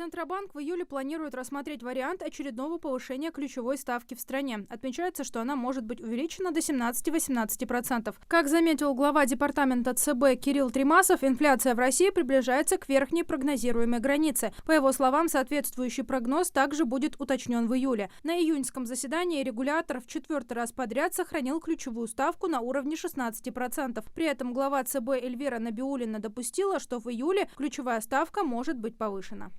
Центробанк в июле планирует рассмотреть вариант очередного повышения ключевой ставки в стране. Отмечается, что она может быть увеличена до 17-18%. Как заметил глава департамента ЦБ Кирилл Тремасов, инфляция в России приближается к верхней прогнозируемой границе. По его словам, соответствующий прогноз также будет уточнен в июле. На июньском заседании регулятор в 4-й раз подряд сохранил ключевую ставку на уровне 16%. При этом глава ЦБ Эльвира Набиуллина допустила, что в июле ключевая ставка может быть повышена.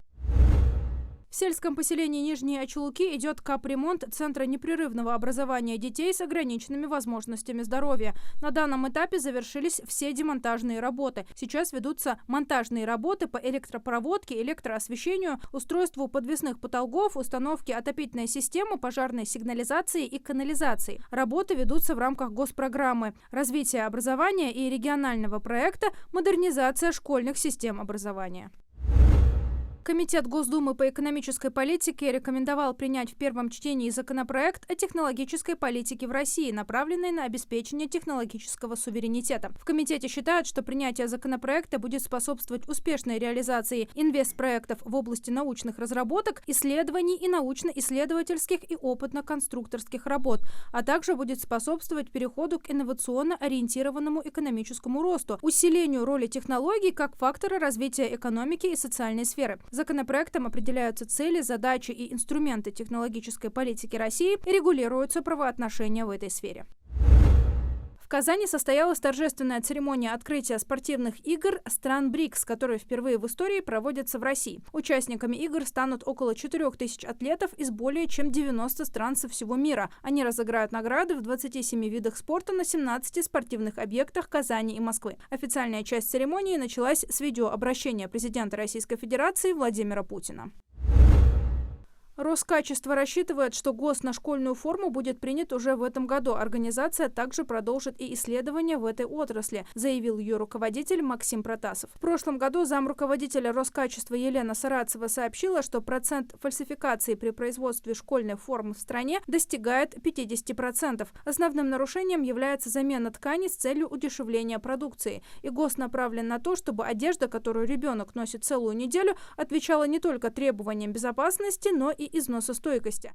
В сельском поселении Нижние Очелуки идет капремонт Центра непрерывного образования детей с ограниченными возможностями здоровья. На данном этапе завершились все демонтажные работы. Сейчас ведутся монтажные работы по электропроводке, электроосвещению, устройству подвесных потолков, установке отопительной системы, пожарной сигнализации и канализации. Работы ведутся в рамках госпрограммы «Развитие образования» и регионального проекта «Модернизация школьных систем образования». Комитет Госдумы по экономической политике рекомендовал принять в первом чтении законопроект о технологической политике в России, направленный на обеспечение технологического суверенитета. В комитете считают, что принятие законопроекта будет способствовать успешной реализации инвестпроектов в области научных разработок, исследований и научно-исследовательских и опытно-конструкторских работ, а также будет способствовать переходу к инновационно ориентированному экономическому росту, усилению роли технологий как фактора развития экономики и социальной сферы. Законопроектом определяются цели, задачи и инструменты технологической политики России и регулируются правоотношения в этой сфере. В Казани состоялась торжественная церемония открытия спортивных игр стран БРИКС, которые впервые в истории проводятся в России. Участниками игр станут около 4000 атлетов из более чем 90 стран со всего мира. Они разыграют награды в 27 видах спорта на 17 спортивных объектах Казани и Москвы. Официальная часть церемонии началась с видеообращения президента Российской Федерации Владимира Путина. Роскачество рассчитывает, что ГОСТ на школьную форму будет принят уже в этом году. Организация также продолжит и исследования в этой отрасли, заявил ее руководитель Максим Протасов. В прошлом году замруководителя Роскачества Елена Сарацева сообщила, что процент фальсификации при производстве школьной формы в стране достигает 50%. Основным нарушением является замена ткани с целью удешевления продукции. И ГОСТ направлен на то, чтобы одежда, которую ребенок носит целую неделю, отвечала не только требованиям безопасности, но и износостойкости.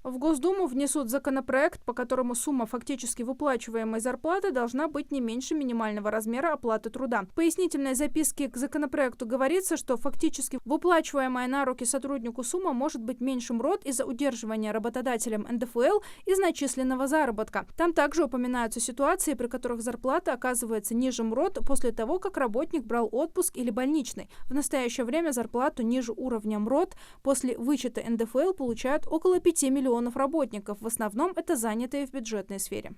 В Госдуму внесут законопроект, по которому сумма фактически выплачиваемой зарплаты должна быть не меньше минимального размера оплаты труда. В пояснительной записке к законопроекту говорится, что фактически выплачиваемая на руки сотруднику сумма может быть меньше МРОТ из-за удерживания работодателем НДФЛ из начисленного заработка. Там также упоминаются ситуации, при которых зарплата оказывается ниже МРОТ после того, как работник брал отпуск или больничный. В настоящее время зарплату ниже уровня МРОТ после вычета НДФЛ получают около 5 миллионов работников. В основном это занятые в бюджетной сфере.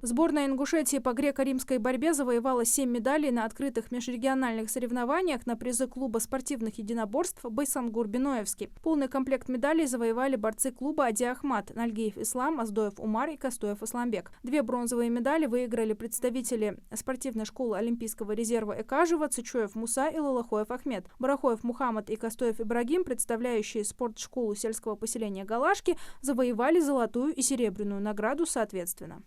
Сборная Ингушетии по греко-римской борьбе завоевала 7 медалей на открытых межрегиональных соревнованиях на призы клуба спортивных единоборств Байсангур-Биноевский. Полный комплект медалей завоевали борцы клуба Ади Ахмат, Нальгиев Ислам, Аздоев Умар и Костоев Исламбек. 2 бронзовые медали выиграли представители спортивной школы Олимпийского резерва Экажева, Цычоев Муса и Лалахоев Ахмед. Барахоев Мухаммад и Костоев Ибрагим, представляющие спортшколу сельского поселения Галашки, завоевали золотую и серебряную награду соответственно.